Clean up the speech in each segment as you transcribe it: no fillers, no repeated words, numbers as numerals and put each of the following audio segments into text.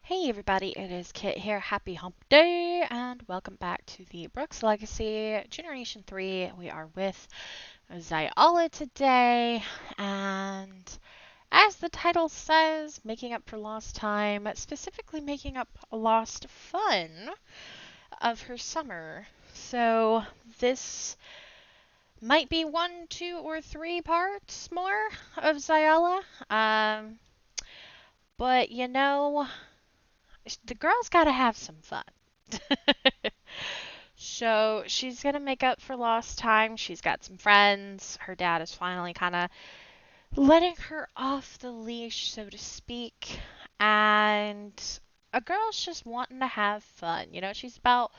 Hey everybody, it is Kit here. Happy Hump Day, and welcome back to the Brooks Legacy Generation 3. We are with Xialla today, and as the title says, making up for lost time, specifically making up lost fun of her summer. So this might be 1, 2, or 3 parts more of Xialla. Um, but the girl's gotta have some fun. So she's gonna make up for lost time. She's got some friends. Her dad is finally kind of letting her off the leash, so to speak. And a girl's just wanting to have fun. She's about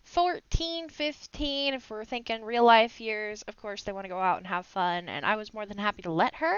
14, 15. If we're thinking real life years, of course, they want to go out and have fun. And I was more than happy to let her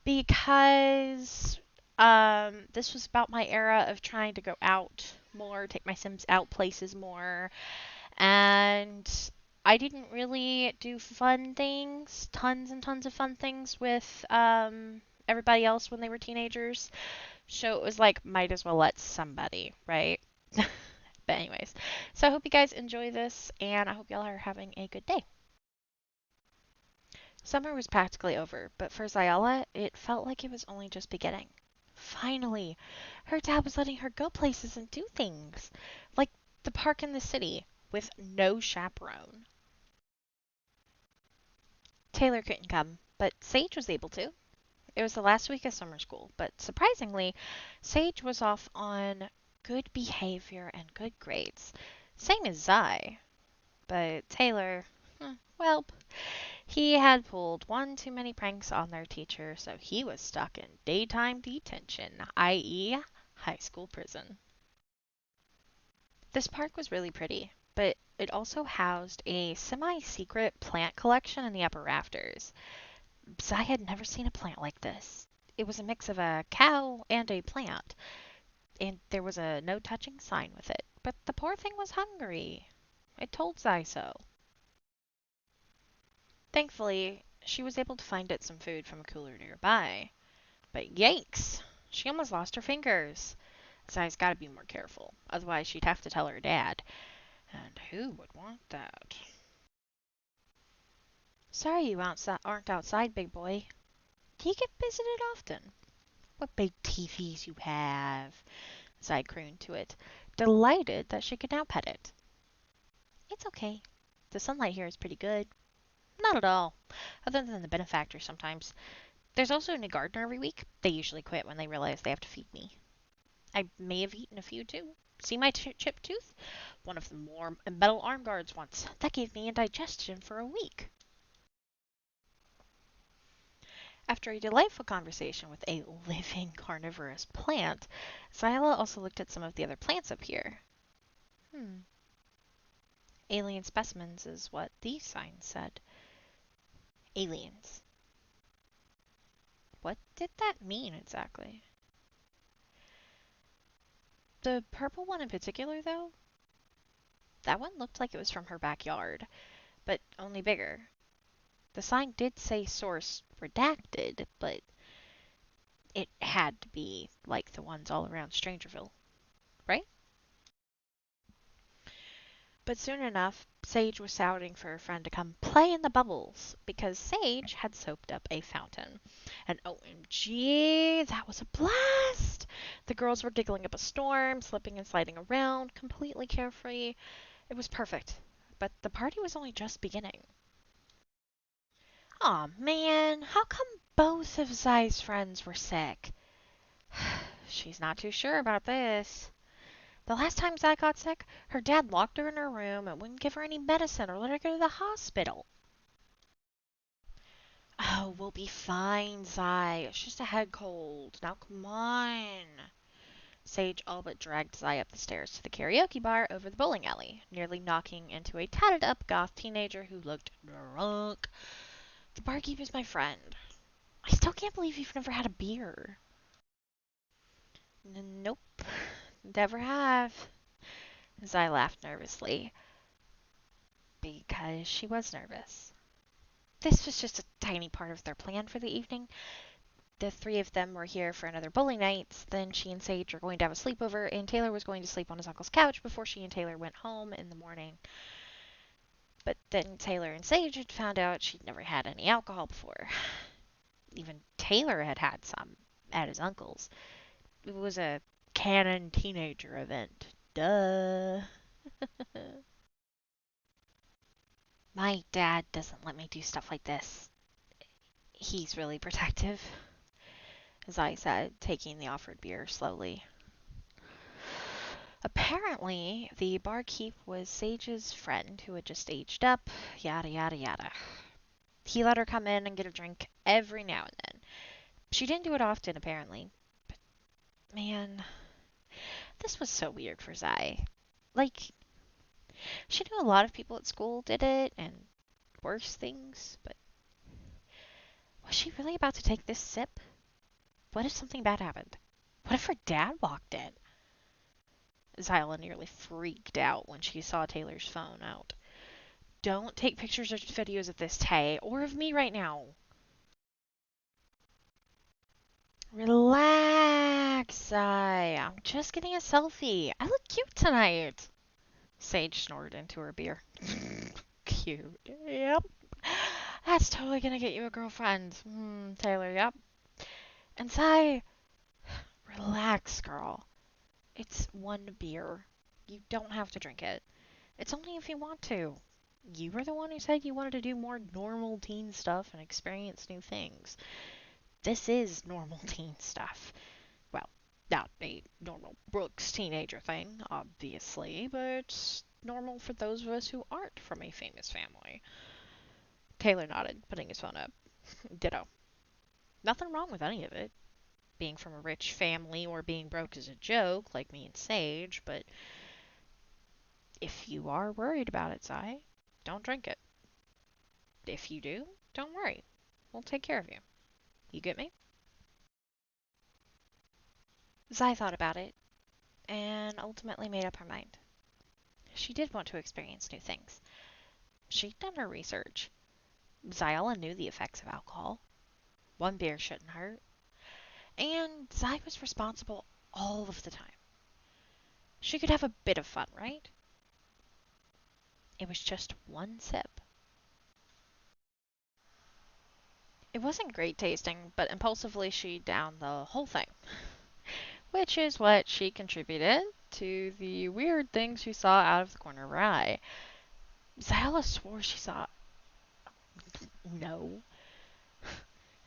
because this was about my era of trying to go out more, take my Sims out places more, and I didn't really do fun things, tons and tons of fun things with everybody else when they were teenagers. So it was like, might as well let somebody, right? But anyways, so I hope you guys enjoy this, and I hope y'all are having a good day. Summer was practically over, but for Xialla, it felt like it was only just beginning. Finally, her dad was letting her go places and do things, like the park in the city, with no chaperone. Taylor couldn't come, but Sage was able to. It was the last week of summer school, but surprisingly, Sage was off on good behavior and good grades. Same as Zai, but Taylor, well, he had pulled one too many pranks on their teacher, so he was stuck in daytime detention, i.e., high school prison. This park was really pretty, but it also housed a semi-secret plant collection in the upper rafters. I had never seen a plant like this. It was a mix of a cow and a plant, and there was a no touching sign with it. But the poor thing was hungry. It told Zai so. Thankfully, she was able to find it some food from a cooler nearby. But yikes! She almost lost her fingers. Zai's gotta be more careful, otherwise she'd have to tell her dad. And who would want that? Sorry you aren't outside, big boy. Do you get visited often? What big teepees you have, Zai crooned to it, delighted that she could now pet it. It's okay. The sunlight here is pretty good. Not at all, other than the benefactor sometimes. There's also a new gardener every week. They usually quit when they realize they have to feed me. I may have eaten a few too. See my chipped tooth? One of them wore metal arm guards once. That gave me indigestion for a week. After a delightful conversation with a living carnivorous plant, Xialla also looked at some of the other plants up here. Hmm. Alien specimens is what these signs said. Aliens. What did that mean exactly? The purple one in particular, though? That one looked like it was from her backyard, but only bigger. The sign did say source redacted, but it had to be like the ones all around Strangerville, right? But soon enough, Sage was shouting for her friend to come play in the bubbles because Sage had soaped up a fountain. And OMG, that was a blast! The girls were giggling up a storm, slipping and sliding around, completely carefree. It was perfect. But the party was only just beginning. Aw, man, how come both of Zai's friends were sick? She's not too sure about this. The last time Zai got sick, her dad locked her in her room and wouldn't give her any medicine or let her go to the hospital. Oh, we'll be fine, Zai. It's just a head cold. Now come on. Sage all but dragged Zai up the stairs to the karaoke bar over the bowling alley, nearly knocking into a tatted up goth teenager who looked drunk. The barkeep is my friend. I still can't believe you've never had a beer. Nope, never have. Zai laughed nervously because she was nervous. This was just a tiny part of their plan for the evening. the three of them were here for another bowling night. Then she and Sage were going to have a sleepover, and Taylor was going to sleep on his uncle's couch before she and Taylor went home in the morning. But then Taylor and Sage had found out she'd never had any alcohol before. Even Taylor had had some at his uncle's. It was a canon teenager event. Duh. My dad doesn't let me do stuff like this. He's really protective, as I said, taking the offered beer slowly. Apparently, the barkeep was Sage's friend who had just aged up, yada yada yada. He let her come in and get a drink every now and then. She didn't do it often, apparently. But, man, this was so weird for Zai. Like, she knew a lot of people at school did it, and worse things, but was she really about to take this sip? What if something bad happened? What if her dad walked in? Xialla nearly freaked out when she saw Taylor's phone out. Don't take pictures or videos of this, Tay, or of me right now. Relax, Zai. I'm just getting a selfie. I look cute tonight. Sage snorted into her beer. Cute. Yep. That's totally gonna get you a girlfriend. Taylor, yep. And Zai, relax, girl. It's one beer. You don't have to drink it. It's only if you want to. You were the one who said you wanted to do more normal teen stuff and experience new things. This is normal teen stuff. Well, not a normal Brooks teenager thing, obviously, but normal for those of us who aren't from a famous family. Taylor nodded, putting his phone up. Ditto. Nothing wrong with any of it. Being from a rich family or being broke is a joke, like me and Sage, but if you are worried about it, Zai, don't drink it. If you do, don't worry. We'll take care of you. You get me? Zai thought about it and ultimately made up her mind. She did want to experience new things. She'd done her research. Xialla knew the effects of alcohol. One beer shouldn't hurt. And Zai was responsible all of the time. She could have a bit of fun, right? It was just one sip. It wasn't great tasting, but impulsively she downed the whole thing. Which is what she contributed to the weird thing she saw out of the corner of her eye. Xialla swore she saw... No.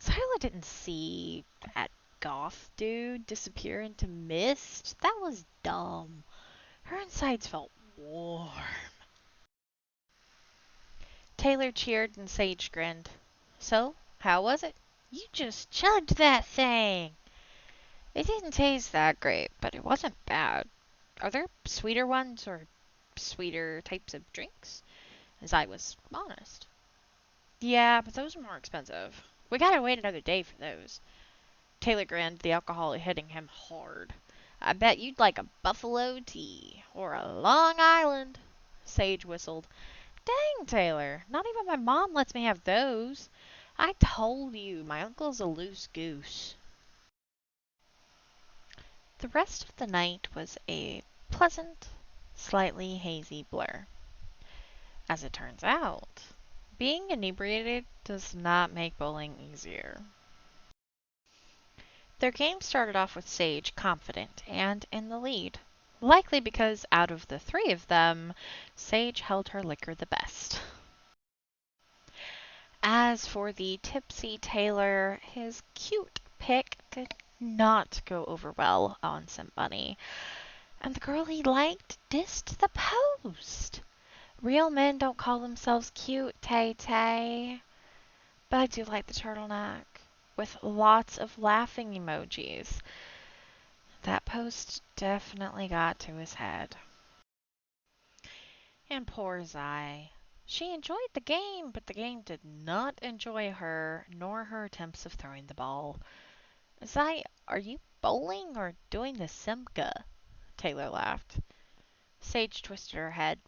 Xialla didn't see that goth dude disappear into mist. That was dumb. Her insides felt warm. Taylor cheered and Sage grinned. So, how was it? You just chugged that thing. It didn't taste that great, but it wasn't bad. Are there sweeter ones or sweeter types of drinks? As I was honest. Yeah, but those are more expensive. We gotta wait another day for those. Taylor grinned, the alcohol hitting him hard. I bet you'd like a buffalo tea or a Long Island. Sage whistled. Dang, Taylor, not even my mom lets me have those. I told you, my uncle's a loose goose. The rest of the night was a pleasant, slightly hazy blur. As it turns out, being inebriated does not make bowling easier. Their game started off with Sage confident and in the lead, likely because out of the three of them, Sage held her liquor the best. As for the tipsy Taylor, his cute pick did not go over well on Sim Bunny, and the girl he liked dissed the post. Real men don't call themselves cute, Tay-Tay. But I do like the turtleneck, with lots of laughing emojis. That post definitely got to his head. And poor Zai. She enjoyed the game, but the game did not enjoy her, nor her attempts of throwing the ball. Zai, are you bowling or doing the Simca? Taylor laughed. Sage twisted her head.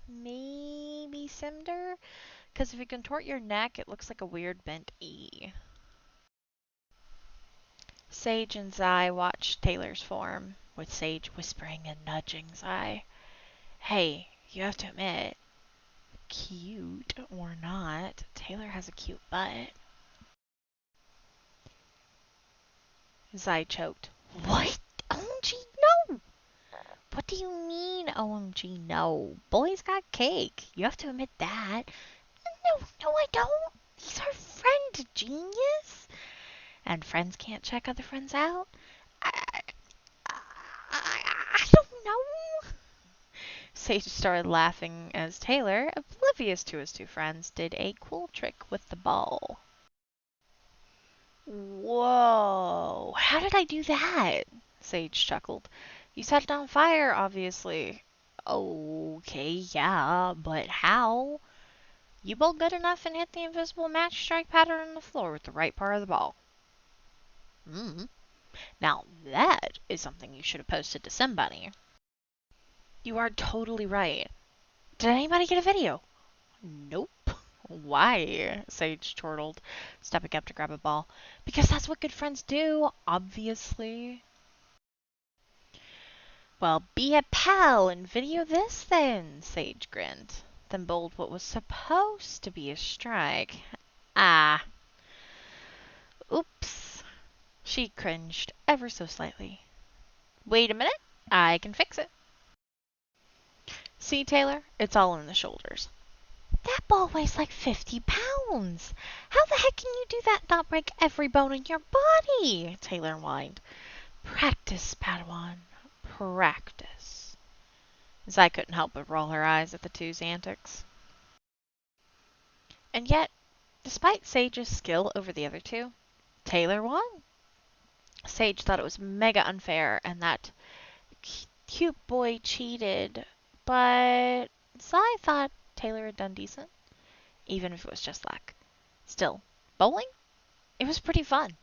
Maybe Cinder? Because if you contort your neck, it looks like a weird bent E. Sage and Zai watched Taylor's form, with Sage whispering and nudging Zai. Hey, you have to admit, cute or not, Taylor has a cute butt. Zai choked. What? OMG, no! What do you mean, OMG, no? Boy's got cake. You have to admit that. No, I don't. He's our friend, genius. And friends can't check other friends out? I don't know. Sage started laughing as Taylor, oblivious to his two friends, did a cool trick with the ball. Whoa, how did I do that? Sage chuckled. You set it on fire, obviously. Okay, yeah, but how? You bowled good enough and hit the invisible match strike pattern on the floor with the right part of the ball. Now that is something you should have posted to somebody. You are totally right. Did anybody get a video? Nope. Why? Sage chortled, stepping up to grab a ball. Because that's what good friends do, obviously. Well, be a pal and video this then, Sage grinned, then bowled what was supposed to be a strike. Ah. Oops. She cringed ever so slightly. Wait a minute. I can fix it. See, Taylor? It's all in the shoulders. That ball weighs like 50 pounds. How the heck can you do that and not break every bone in your body? Taylor whined. Practice, Padawan. Practice. Zai couldn't help but roll her eyes at the two's antics. And yet, despite Sage's skill over the other two, Taylor won. Sage thought it was mega unfair and that cute boy cheated, but Zai thought Taylor had done decent, even if it was just luck. Still, bowling? It was pretty fun.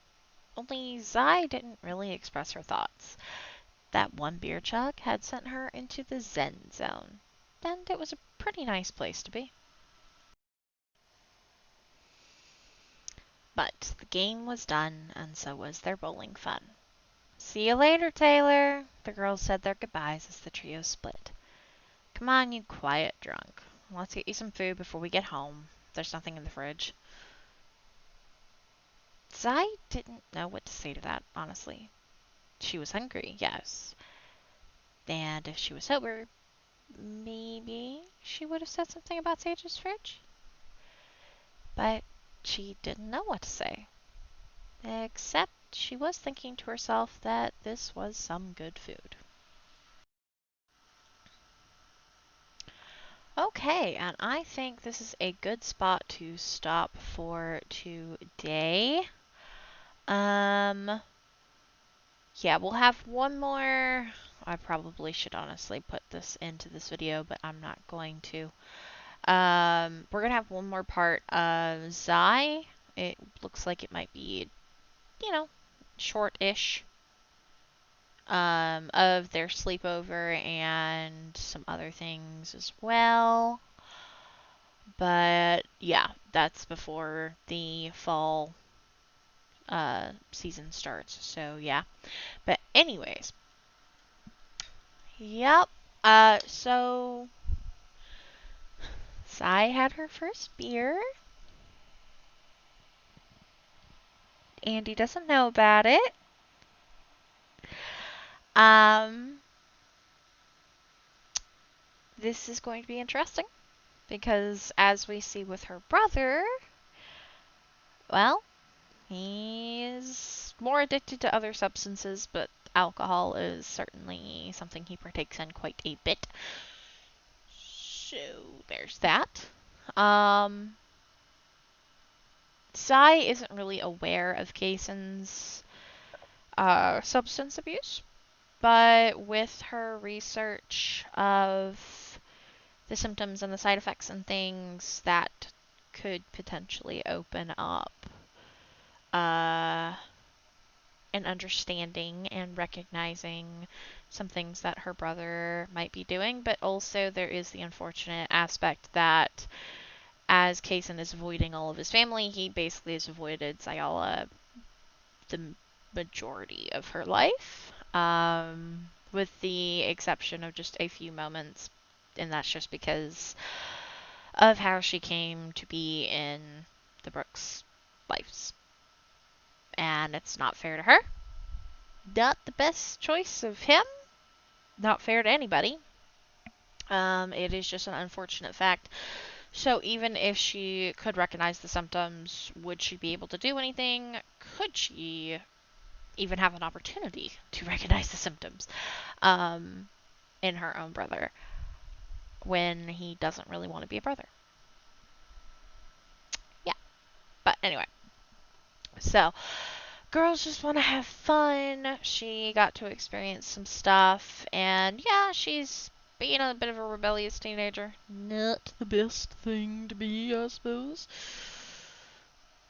Only Zai didn't really express her thoughts. That one beer chug had sent her into the Zen zone, and it was a pretty nice place to be. But the game was done, and so was their bowling fun. See you later, Taylor, the girls said their goodbyes as the trio split. Come on, you quiet drunk. Let's get you some food before we get home. There's nothing in the fridge. Zai didn't know what to say to that, honestly. She was hungry, yes. And if she was sober, maybe she would have said something about Sage's fridge. But she didn't know what to say. Except she was thinking to herself that this was some good food. Okay, and I think this is a good spot to stop for today. Yeah, we'll have one more. I probably should honestly put this into this video, but I'm not going to. We're gonna have one more part of Zai. It looks like it might be, short-ish. Of their sleepover and some other things as well. But yeah, that's before the fall season starts. So yeah. But anyways, yep. So Sai had her first beer. Andy doesn't know about it. This is going to be interesting because as we see with her brother, well, he's more addicted to other substances, but alcohol is certainly something he partakes in quite a bit. So there's that. Sai isn't really aware of Kaysen's substance abuse, but with her research of the symptoms and the side effects and things, that could potentially open up an understanding and recognizing some things that her brother might be doing, but also there is the unfortunate aspect that as Kaysen is avoiding all of his family, he basically has avoided Xialla, the majority of her life, with the exception of just a few moments, and that's just because of how she came to be in the Brooks' lives. And it's not fair to her. Not the best choice of him. Not fair to anybody. It is just an unfortunate fact. So even if she could recognize the symptoms, would she be able to do anything? Could she even have an opportunity to recognize the symptoms in her own brother when he doesn't really want to be a brother? Yeah. But anyway. So, girls just want to have fun. She got to experience some stuff, and yeah, she's being a bit of a rebellious teenager. Not the best thing to be, I suppose.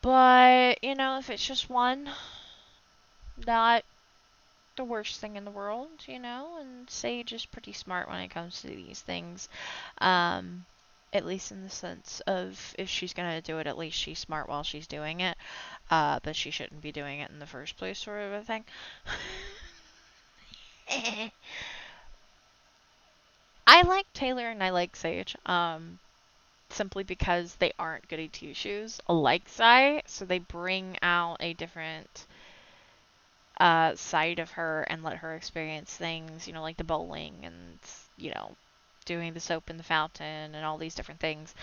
But, you know, if it's just one, not the worst thing in the world, you know, and Sage is pretty smart when it comes to these things. At least in the sense of if she's gonna do it, at least she's smart while she's doing it. But she shouldn't be doing it in the first place, sort of a thing. I like Taylor and I like Sage, simply because they aren't goody two shoes like Zai, so they bring out a different side of her and let her experience things, you know, like the bowling and, you know, doing the soap in the fountain and all these different things.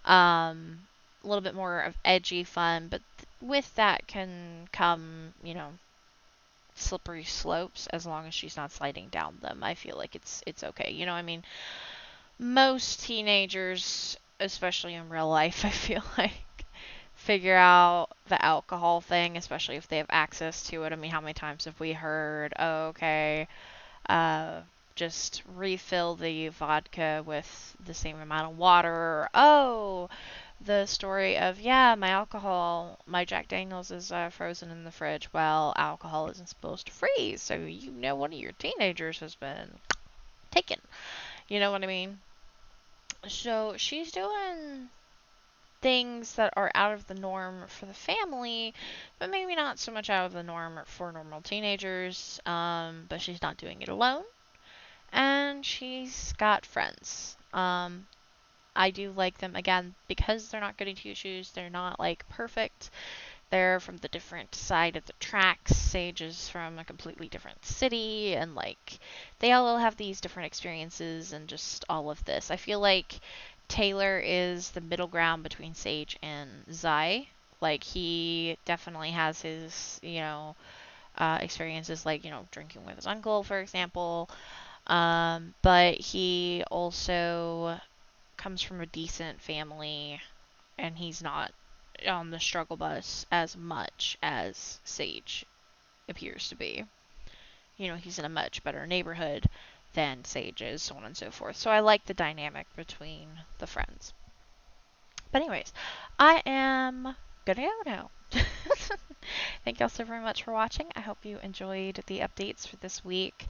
A little bit more of edgy fun, but with that can come, you know, slippery slopes as long as she's not sliding down them. I feel like it's okay. You know, I mean, most teenagers, especially in real life, I feel like figure out the alcohol thing, especially if they have access to it. I mean, how many times have we heard, oh, okay, just refill the vodka with the same amount of water, or, oh, the story of, yeah, my Jack Daniels is frozen in the fridge. Well, alcohol isn't supposed to freeze, so you know one of your teenagers has been taken. You know what I mean? So she's doing things that are out of the norm for the family, but maybe not so much out of the norm for normal teenagers. But she's not doing it alone, and she's got friends. I do like them again because they're not goody two shoes. They're not like perfect. They're from the different side of the tracks. Sage is from a completely different city, and like they all have these different experiences and just all of this. I feel like Taylor is the middle ground between Sage and Zai. Like he definitely has his, you know, experiences like, you know, drinking with his uncle, for example. But he also comes from a decent family and he's not on the struggle bus as much as Sage appears to be. You know, he's in a much better neighborhood than Sage is, so on and so forth. So I like the dynamic between the friends. But anyways, I am gonna go now. Thank y'all so very much for watching. I hope you enjoyed the updates for this week.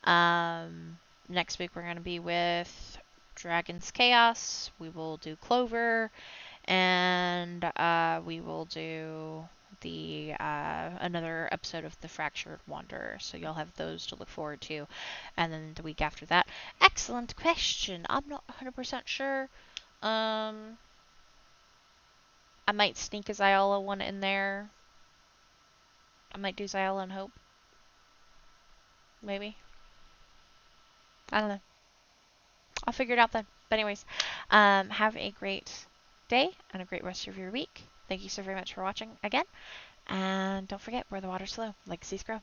Next week we're going to be with Dragon's Chaos. We will do Clover, and we will do the another episode of The Fractured Wanderer. So you'll have those to look forward to. And then the week after that, excellent question. I'm not 100% sure. I might sneak a Xialla one in there. I might do Xialla and Hope. Maybe. I don't know. I'll figure it out then. But anyways, have a great day and a great rest of your week. Thank you so very much for watching again. And don't forget, where the water's slow, legacies grow.